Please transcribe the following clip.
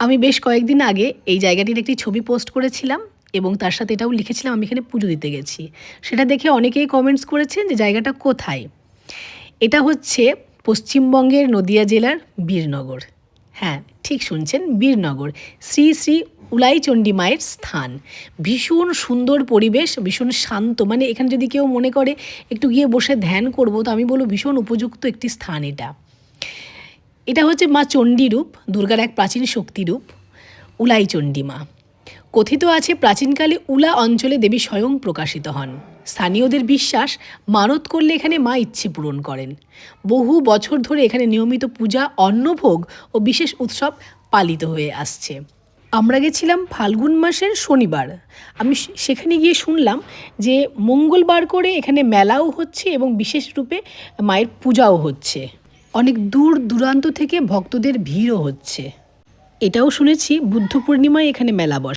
আমি বেশ কয়েকদিন আগে এই জায়গাটির একটি ছবি পোস্ট করেছিলাম এবং তার সাথে এটাও লিখেছিলাম আমি এখানে পুজো দিতে গেছি। সেটা দেখে অনেকেই কমেন্টস করেছেন যে জায়গাটা কোথায়। এটা হচ্ছে পশ্চিমবঙ্গের নদিয়া জেলার বীরনগর। হ্যাঁ, ঠিক শুনছেন, বীরনগর। শ্রী শ্রী উলাইচণ্ডী মায়ের স্থান। ভীষণ সুন্দর পরিবেশ, ভীষণ শান্ত। মানে এখানে যদি কেউ মনে করে একটু গিয়ে বসে ধ্যান করব, তো আমি বলব ভীষণ উপযুক্ত একটি স্থান এটা। এটা হচ্ছে মা চণ্ডী রূপ, দুর্গার এক প্রাচীন শক্তিরূপ, উলাইচণ্ডী মা। কথিত আছে প্রাচীনকালে উলা অঞ্চলে দেবী স্বয়ং প্রকাশিত হন। স্থানীয়দের বিশ্বাস, মানত করলে এখানে মা ইচ্ছে পূরণ করেন। বহু বছর ধরে এখানে নিয়মিত পূজা, অন্নভোগ ও বিশেষ উৎসব পালিত হয়ে আসছে। আমরা গেছিলাম ফাল্গুন মাসের শনিবার। আমি সেখানে গিয়ে শুনলাম যে মঙ্গলবার করে এখানে মেলাও হচ্ছে এবং বিশেষ রূপে মায়ের পূজাও হচ্ছে। অনেক দূর দূরান্ত থেকে ভক্তদের ভিড়ও হচ্ছে। এটাও শুনেছি বুদ্ধ পূর্ণিমায় এখানে মেলা বসে।